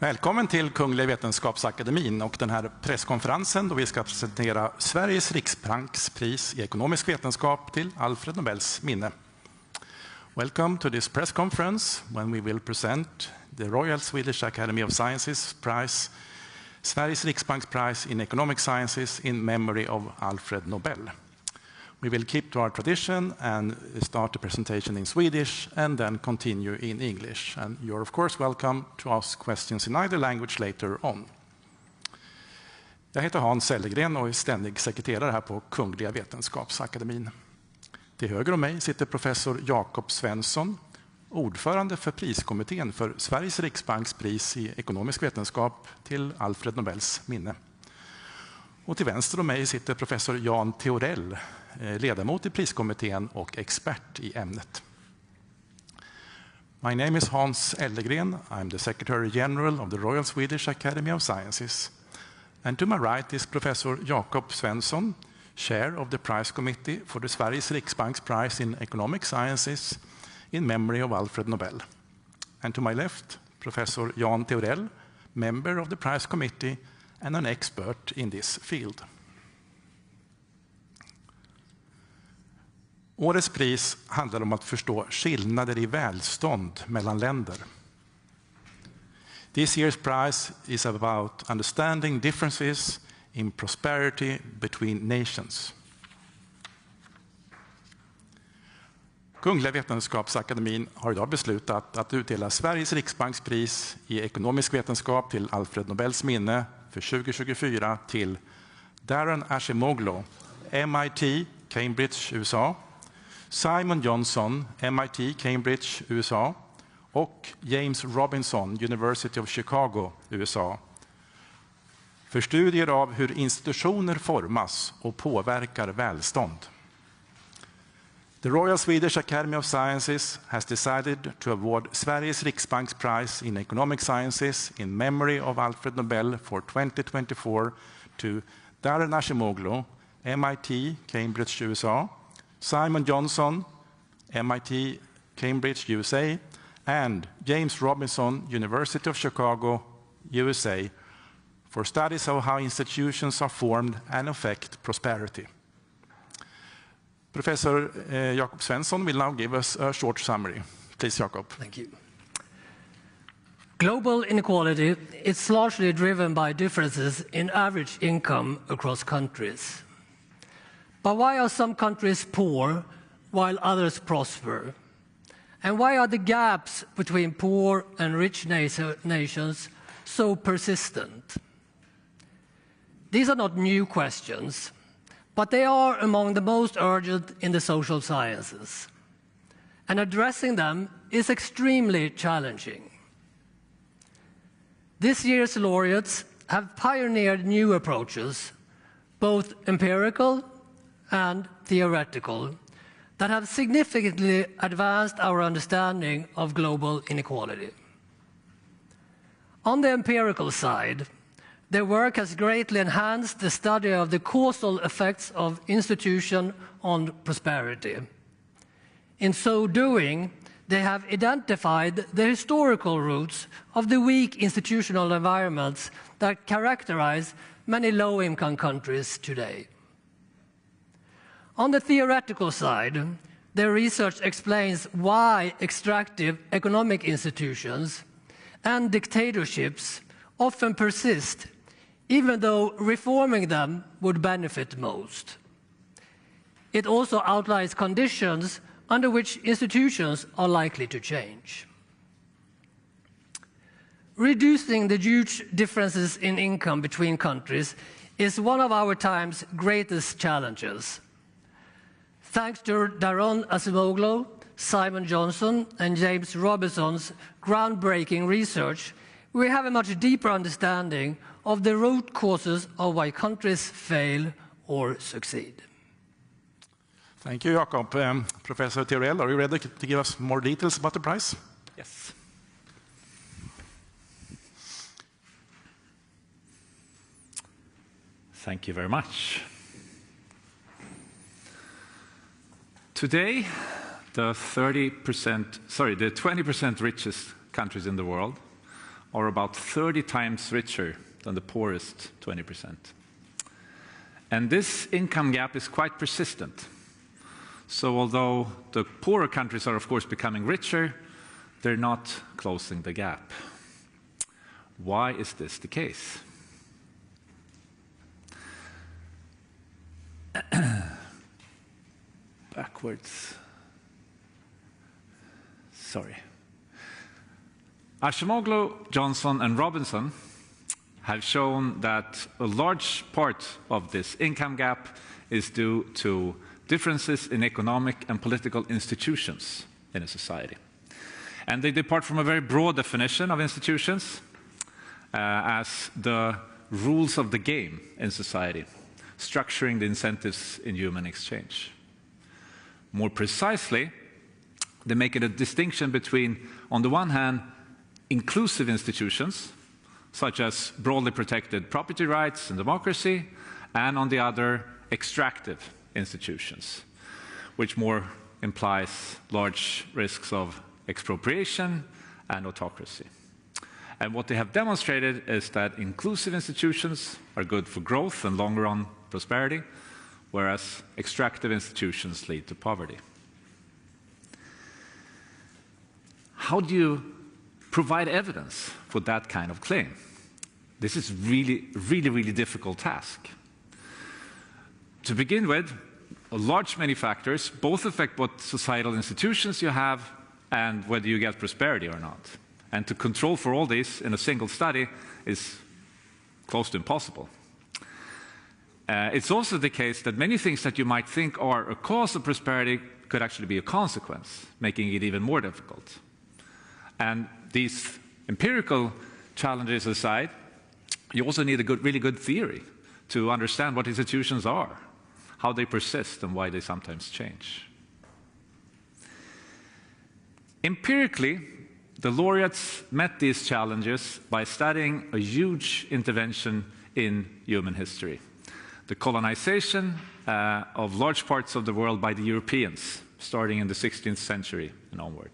Välkommen till Kungliga Vetenskapsakademin och den här presskonferensen då vi ska presentera Sveriges Riksbanks pris i ekonomisk vetenskap till Alfred Nobels minne. Welcome to this press conference when we will present the Royal Swedish Academy of Sciences Prize, Sveriges Riksbanks Prize in Economic Sciences in memory of Alfred Nobel. We will keep to our tradition and start the presentation in Swedish and then continue in English. And you're of course welcome to ask questions in either language later on. Jag heter Hans Ellegren och är ständig sekreterare här på Kungliga Vetenskapsakademin. Till höger om mig sitter professor Jakob Svensson, ordförande för priskommittén för Sveriges Riksbanks pris i ekonomisk vetenskap till Alfred Nobels minne. Och till vänster om mig sitter professor Jan Theorell, ledamot i priskommittén och expert i ämnet. My name is Hans Ellegren. I'm the Secretary General of the Royal Swedish Academy of Sciences. And to my right is Professor Jakob Svensson, Chair of the Prize Committee for the Sveriges Riksbanks Prize in Economic Sciences in memory of Alfred Nobel. And to my left, Professor Jan Theorell, member of the Prize Committee and an expert in this field. Årets pris handlar om att förstå skillnader i välstånd mellan länder. This year's prize is about understanding differences in prosperity between nations. Kungliga Vetenskapsakademin har idag beslutat att utdela Sveriges Riksbanks pris i ekonomisk vetenskap till Alfred Nobels minne för 2024 till Daron Acemoglu, MIT, Cambridge, USA, Simon Johnson, MIT, Cambridge, USA och James Robinson, University of Chicago, USA, för studier av hur institutioner formas och påverkar välstånd. The Royal Swedish Academy of Sciences has decided to award Sveriges Riksbanks Prize in Economic Sciences in memory of Alfred Nobel for 2024 to Daron Acemoglu, MIT, Cambridge, USA, Simon Johnson, MIT, Cambridge, USA, and James Robinson, University of Chicago, USA, for studies of how institutions are formed and affect prosperity. Professor Jakob Svensson will now give us a short summary. Please, Jakob. Thank you. Global inequality is largely driven by differences in average income across countries. But why are some countries poor while others prosper? And why are the gaps between poor and rich nations so persistent? These are not new questions, but they are among the most urgent in the social sciences. And addressing them is extremely challenging. This year's laureates have pioneered new approaches, both empirical and theoretical, that have significantly advanced our understanding of global inequality. On the empirical side, their work has greatly enhanced the study of the causal effects of institution on prosperity. In so doing, they have identified the historical roots of the weak institutional environments that characterize many low-income countries today. On the theoretical side, their research explains why extractive economic institutions and dictatorships often persist, even though reforming them would benefit most. It also outlines conditions under which institutions are likely to change. Reducing the huge differences in income between countries is one of our time's greatest challenges. Thanks to Daron Acemoglu, Simon Johnson, and James Robinson's groundbreaking research, we have a much deeper understanding of the root causes of why countries fail or succeed. Thank you, Jakob. Professor Theorell, are you ready to give us more details about the prize? Yes. Thank you very much. Today, the 20% richest countries in the world are about 30 times richer than the poorest 20%. And this income gap is quite persistent. So although the poorer countries are, of course, becoming richer, they're not closing the gap. Why is this the case? Backwards. Sorry. Acemoglu, Johnson, and Robinson have shown that a large part of this income gap is due to differences in economic and political institutions in a society. And they depart from a very broad definition of institutions as the rules of the game in society, structuring the incentives in human exchange. More precisely, they make it a distinction between, on the one hand, inclusive institutions, such as broadly protected property rights and democracy, and on the other, extractive institutions, which more implies large risks of expropriation and autocracy. And what they have demonstrated is that inclusive institutions are good for growth and long-run prosperity, whereas extractive institutions lead to poverty. How do you provide evidence for that kind of claim? This is really difficult task. To begin with, a large many factors both affect what societal institutions you have and whether you get prosperity or not. And to control for all these in a single study is close to impossible. It's also the case that many things that you might think are a cause of prosperity could actually be a consequence, making it even more difficult. And these empirical challenges aside, you also need a really good theory to understand what institutions are, how they persist, and why they sometimes change. Empirically, the laureates met these challenges by studying a huge intervention in human history, the colonization of large parts of the world by the Europeans, starting in the 16th century and onward.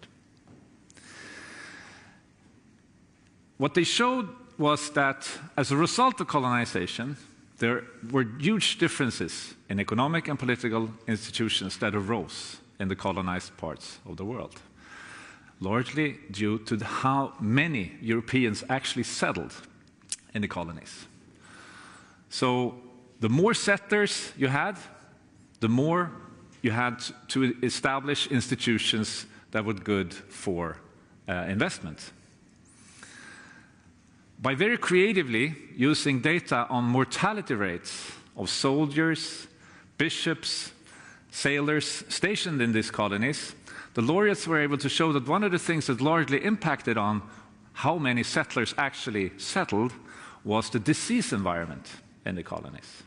What they showed was that as a result of colonization, there were huge differences in economic and political institutions that arose in the colonized parts of the world, largely due to how many Europeans actually settled in the colonies. So the more settlers you had, the more you had to establish institutions that were good for investment. By very creatively using data on mortality rates of soldiers, bishops, sailors stationed in these colonies, the laureates were able to show that one of the things that largely impacted on how many settlers actually settled was the disease environment in the colonies.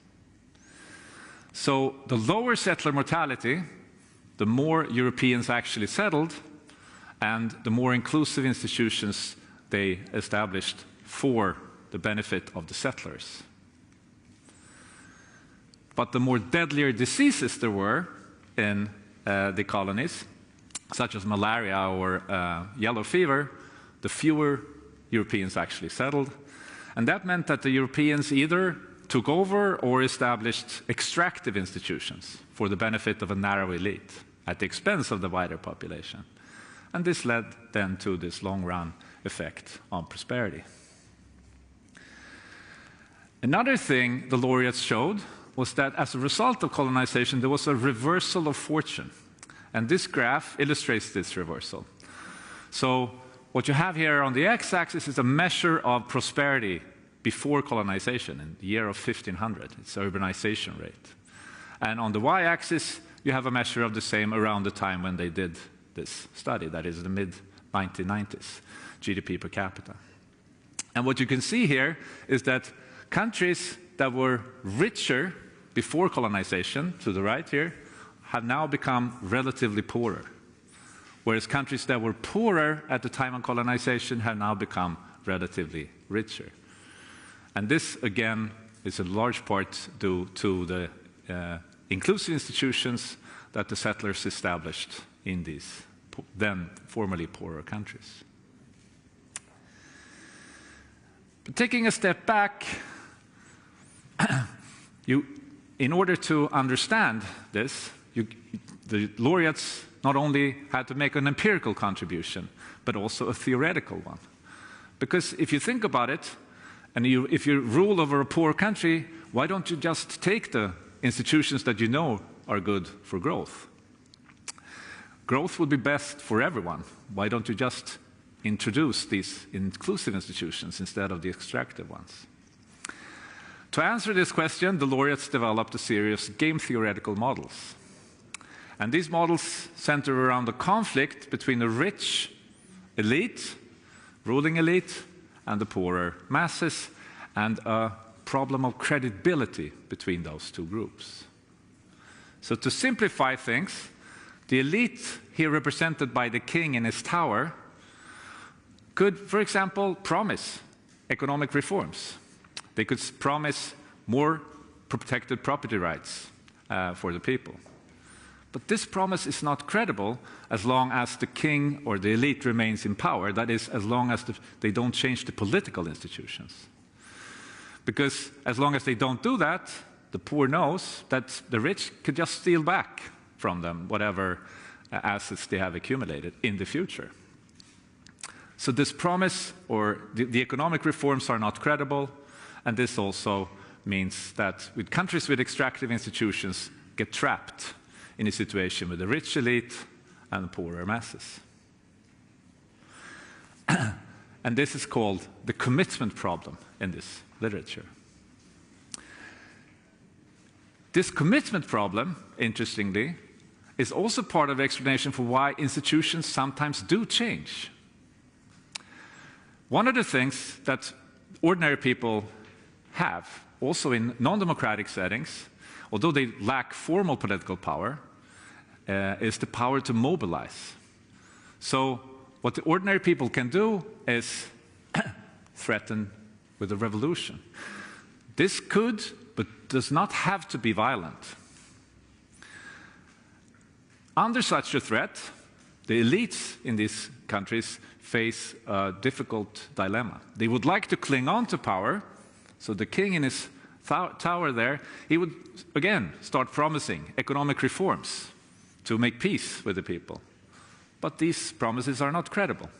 So the lower settler mortality, the more Europeans actually settled, and the more inclusive institutions they established for the benefit of the settlers. But the more deadlier diseases there were in the colonies, such as malaria or yellow fever, the fewer Europeans actually settled. And that meant that the Europeans either took over or established extractive institutions for the benefit of a narrow elite at the expense of the wider population. And this led then to this long-run effect on prosperity. Another thing the laureates showed was that as a result of colonization, there was a reversal of fortune. And this graph illustrates this reversal. So what you have here on the x-axis is a measure of prosperity before colonization in the year of 1500. It's urbanization rate. And on the y-axis, you have a measure of the same around the time when they did this study, that is the mid-1990s, GDP per capita. And what you can see here is that countries that were richer before colonization, to the right here, have now become relatively poorer, whereas countries that were poorer at the time of colonization have now become relatively richer. And this, again, is in large part due to the inclusive institutions that the settlers established in these then formerly poorer countries. But taking a step back, in order to understand this, the laureates not only had to make an empirical contribution, but also a theoretical one. Because if you think about it, and if you rule over a poor country, why don't you just take the institutions that you know are good for growth? Growth would be best for everyone. Why don't you just introduce these inclusive institutions instead of the extractive ones? To answer this question, the laureates developed a series of game theoretical models. And these models center around the conflict between the rich elite, ruling elite, and the poorer masses, and a problem of credibility between those two groups. So to simplify things, the elite, here represented by the king in his tower, could, for example, promise economic reforms. They could promise more protected property rights for the people. But this promise is not credible as long as the king or the elite remains in power. That is, as long as they don't change the political institutions. Because as long as they don't do that, the poor knows that the rich could just steal back from them whatever assets they have accumulated in the future. So this promise, or the economic reforms, are not credible, and this also means that countries with extractive institutions get trapped in a situation with the rich elite and the poorer masses. And this is called the commitment problem in this literature. This commitment problem, interestingly, is also part of the explanation for why institutions sometimes do change. One of the things that ordinary people have, also in non-democratic settings, although they lack formal political power, is the power to mobilize. So what the ordinary people can do is threaten with a revolution. This could, but does not have to be violent. Under such a threat, the elites in these countries face a difficult dilemma. They would like to cling on to power, so the king in his tower there, he would again start promising economic reforms to make peace with the people. But these promises are not credible.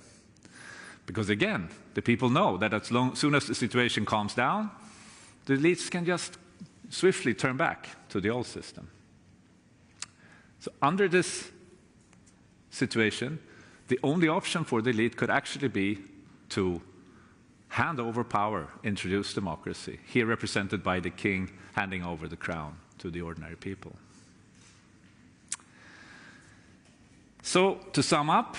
Because again, the people know that as soon as the situation calms down, the elites can just swiftly turn back to the old system. So under this situation, the only option for the elite could actually be to hand over power, introduce democracy, here represented by the king handing over the crown to the ordinary people. So, to sum up,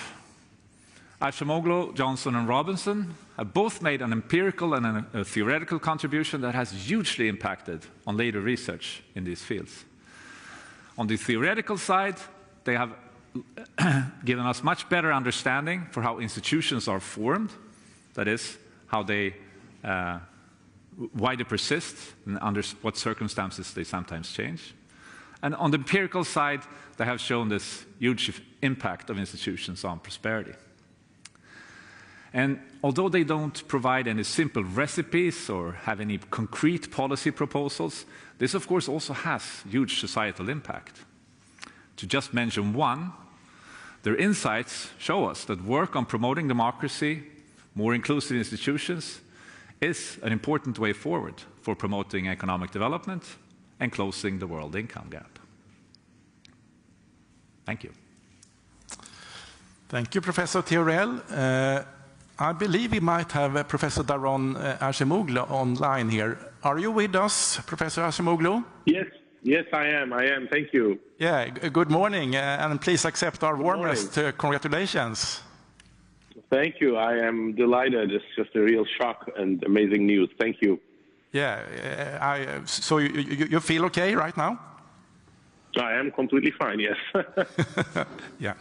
Acemoglu, Johnson, and Robinson have both made an empirical and a theoretical contribution that has hugely impacted on later research in these fields. On the theoretical side, they have given us much better understanding for how institutions are formed, that is, how they, why they persist, and under what circumstances they sometimes change. And on the empirical side, they have shown this huge impact of institutions on prosperity. And although they don't provide any simple recipes or have any concrete policy proposals, this of course also has huge societal impact. To just mention one, their insights show us that work on promoting democracy, more inclusive institutions, is an important way forward for promoting economic development and closing the world income gap. Thank you. Thank you, Professor Theorell. I believe we might have Professor Daron Acemoglu online here. Are you with us, Professor Acemoglu? Yes, I am. Thank you. Yeah, good morning, and please accept our warmest congratulations. Thank you. I am delighted. It's just a real shock and amazing news. Thank you. Yeah, so you feel okay right now? I am completely fine, yes. Yeah.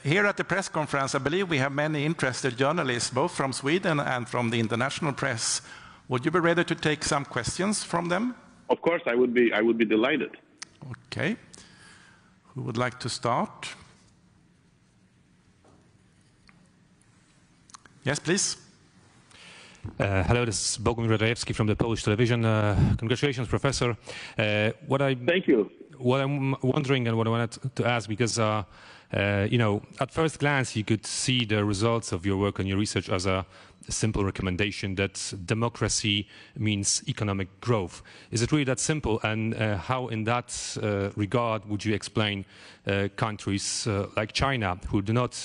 Here at the press conference, I believe we have many interested journalists, both from Sweden and from the international press. Would you be ready to take some questions from them? Of course, I would be delighted. Okay. Who would like to start? Yes, please. Hello, this is Bogomir Radajewski from the Polish television. Congratulations, Professor. Thank you. What I'm wondering and what I wanted to ask, because you know, at first glance, you could see the results of your work and your research as a simple recommendation that democracy means economic growth. Is it really that simple? And how, in that regard, would you explain countries like China, who do not,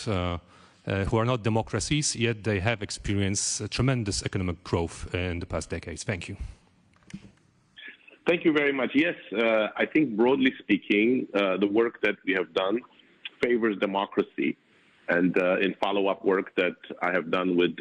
who are not democracies, yet they have experienced tremendous economic growth in the past decades? Thank you. Thank you very much. Yes, I think broadly speaking, the work that we have done favors democracy. And in follow-up work that I have done with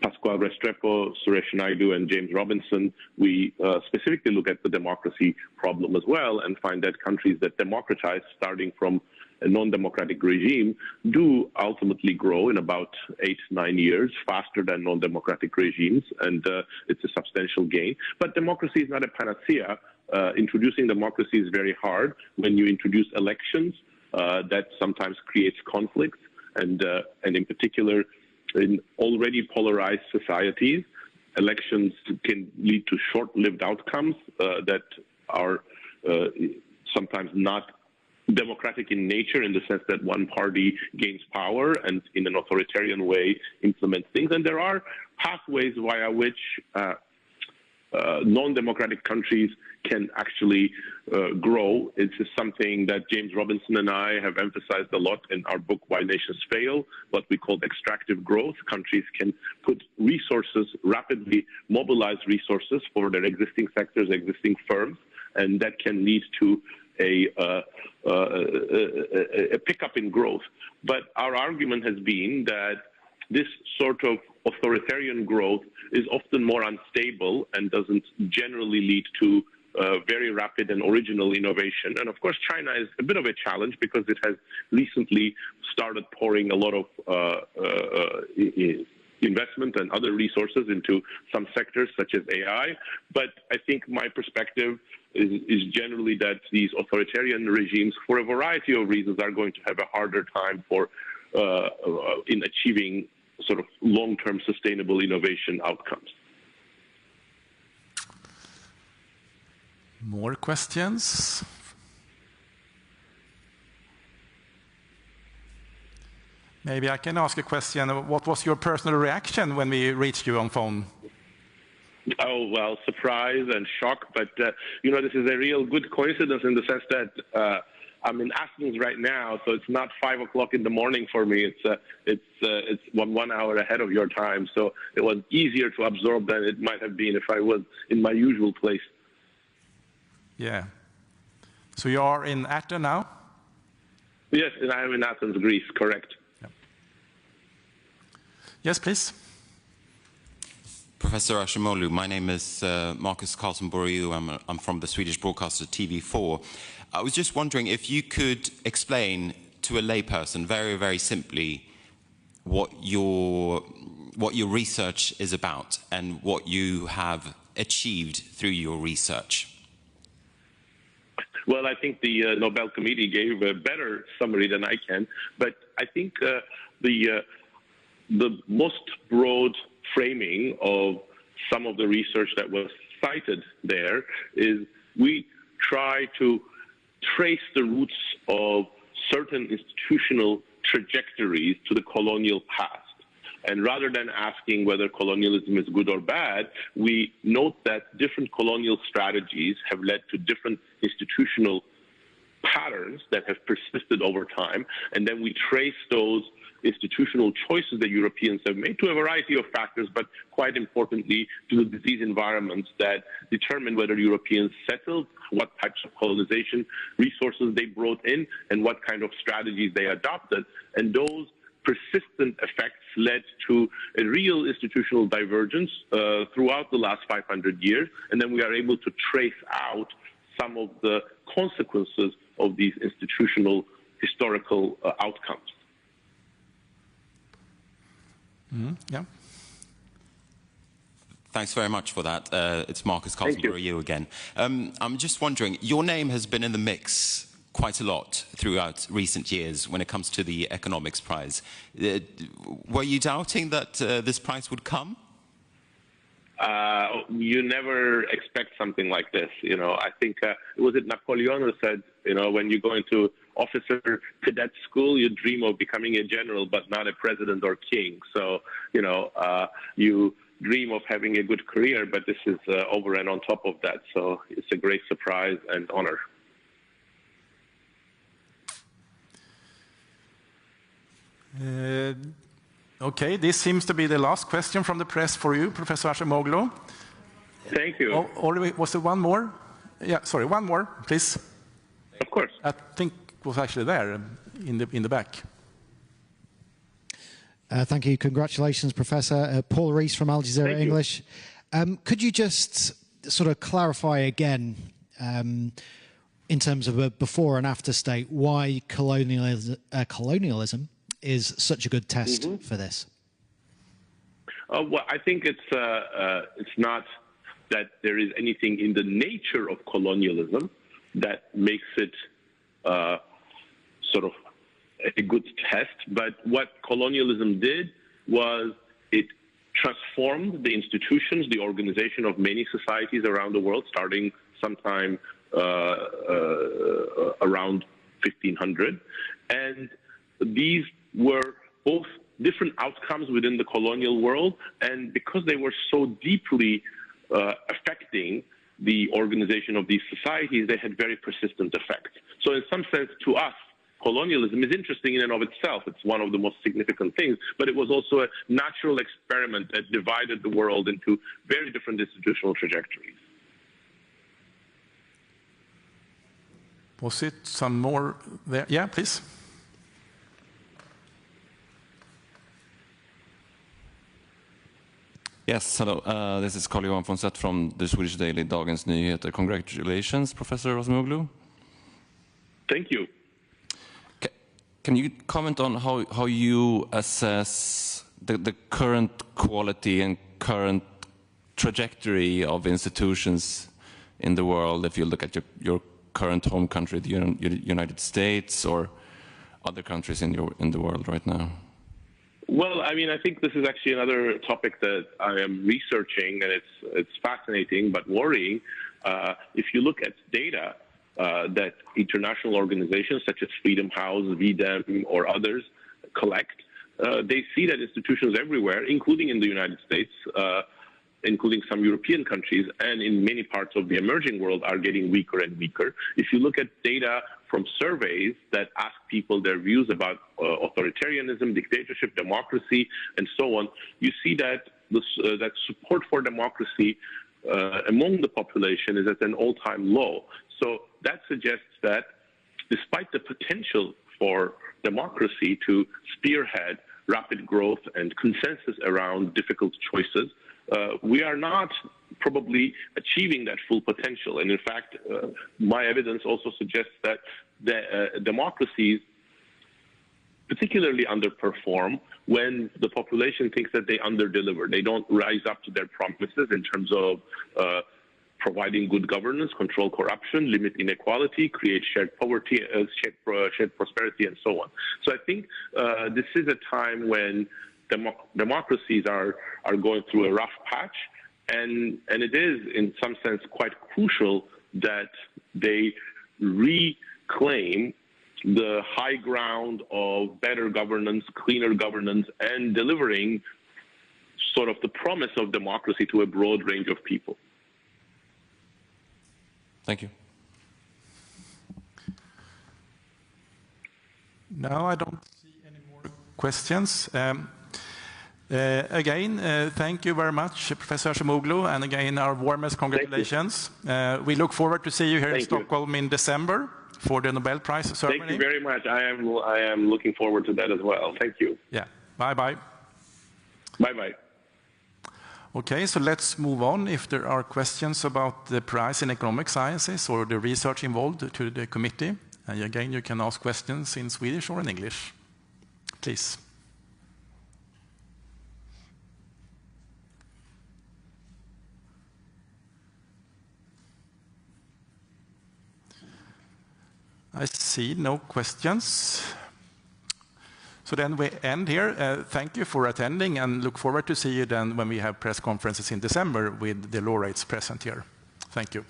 Pascual Restrepo, Suresh Naidu, and James Robinson, we specifically look at the democracy problem as well and find that countries that democratize, starting from a non-democratic regime, do ultimately grow in about 8-9 years faster than non-democratic regimes, and it's a substantial gain. But democracy is not a panacea. Introducing democracy is very hard. When you introduce elections, that sometimes creates conflicts, and in particular, in already polarized societies, elections can lead to short-lived outcomes that are sometimes not democratic in nature, in the sense that one party gains power and in an authoritarian way implements things. And there are pathways via which non-democratic countries can actually grow. It's something that James Robinson and I have emphasized a lot in our book, Why Nations Fail, what we call extractive growth. Countries can put resources, rapidly mobilize resources for their existing sectors, existing firms, and that can lead to a pickup in growth. But our argument has been that this sort of authoritarian growth is often more unstable and doesn't generally lead to very rapid and original innovation. And of course, China is a bit of a challenge because it has recently started pouring a lot of investment and other resources into some sectors such as AI. But I think my perspective is generally that these authoritarian regimes, for a variety of reasons, are going to have a harder time in achieving sort of long-term sustainable innovation outcomes. More questions? Maybe I can ask a question. What was your personal reaction when we reached you on phone? Oh, well, surprise and shock. But, you know, this is a real good coincidence in the sense that I'm in Athens right now, so it's not 5 o'clock in the morning for me. It's 1 hour ahead of your time. So it was easier to absorb than it might have been if I was in my usual place. Yeah. So you are in Athens now? Yes, and I am in Athens, Greece, correct. Yeah. Yes, please. Professor Acemoglu, my name is Marcus Carlson Boriu. I'm from the Swedish broadcaster TV4. I was just wondering if you could explain to a layperson very, very simply what your research is about and what you have achieved through your research. Well, I think the Nobel Committee gave a better summary than I can, but I think the most broad framing of some of the research that was cited there is we try to trace the roots of certain institutional trajectories to the colonial past. And rather than asking whether colonialism is good or bad, we note that different colonial strategies have led to different institutional patterns that have persisted over time. And then we trace those institutional choices that Europeans have made to a variety of factors, but quite importantly to the disease environments that determine whether Europeans settled, what types of colonization resources they brought in, and what kind of strategies they adopted. And those persistent effects led to a real institutional divergence throughout the last 500 years. And then we are able to trace out some of the consequences of these institutional historical outcomes. Yeah. Thanks very much for that. It's Marcus Carlson Boriu again. I'm just wondering, your name has been in the mix quite a lot throughout recent years when it comes to the economics prize. Were you doubting that this prize would come? You never expect something like this. You know, I think it was Napoleon who said, you know, when you go into officer cadet school, you dream of becoming a general, but not a president or king. So, you know, you dream of having a good career, but this is over and on top of that. So it's a great surprise and honor. Okay, this seems to be the last question from the press for you, Professor Acemoglu. Thank you. Or was there one more? Yeah, sorry, one more, please. Of course. I think it was actually there in the back. Thank you. Congratulations, Professor. Paul Rees from Al Jazeera English. Could you just sort of clarify again, in terms of a before and after state, why colonialism is such a good test for this? Well, I think it's not that there is anything in the nature of colonialism that makes it sort of a good test, but what colonialism did was it transformed the institutions, the organization of many societies around the world, starting sometime around 1500. And these were both different outcomes within the colonial world, and because they were so deeply affecting the organization of these societies, they had very persistent effects. So in some sense, to us, colonialism is interesting in and of itself. It's one of the most significant things, but it was also a natural experiment that divided the world into very different institutional trajectories. Was it some more there? Yeah, please. Yes, hello. This is Carl-Johan Fonset from the Swedish daily Dagens Nyheter. Congratulations, Professor Acemoglu. Thank you. Can you comment on how you assess the current quality and current trajectory of institutions in the world, if you look at your current home country, the United States, or other countries in the world right now? Well, I mean, I think this is actually another topic that I am researching, and it's fascinating but worrying. If you look at data that international organizations such as Freedom House, VDEM, or others collect, they see that institutions everywhere, including in the United States, including some European countries, and in many parts of the emerging world, are getting weaker and weaker. If you look at data from surveys that ask people their views about authoritarianism, dictatorship, democracy, and so on, you see that that support for democracy among the population is at an all-time low. So that suggests that despite the potential for democracy to spearhead rapid growth and consensus around difficult choices, we are not probably achieving that full potential. And in fact, my evidence also suggests that democracies particularly underperform when the population thinks that they underdeliver. They don't rise up to their promises in terms of providing good governance, control corruption, limit inequality, create shared poverty, shared prosperity, and so on. So I think this is a time when democracies are going through a rough patch, and it is in some sense quite crucial that they reclaim the high ground of better governance, cleaner governance, and delivering sort of the promise of democracy to a broad range of people. Thank you. No, I don't see any more questions. Again, thank you very much, Professor Acemoglu, and again, our warmest congratulations. We look forward to see you here in Stockholm in December for the Nobel Prize ceremony. Thank you very much. I am looking forward to that as well. Thank you. Yeah. Bye-bye. Bye-bye. Okay, so let's move on. If there are questions about the prize in economic sciences or the research involved to the committee, and again, you can ask questions in Swedish or in English. Please. I see no questions. So then we end here. Thank you for attending, and look forward to see you then when we have press conferences in December with the laureates present here. Thank you.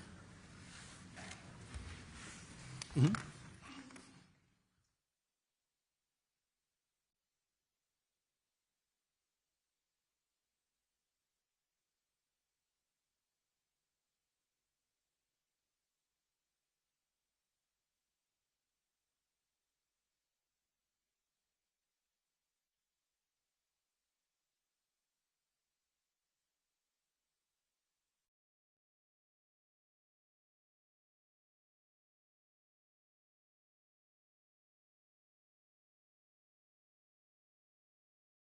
Mm-hmm.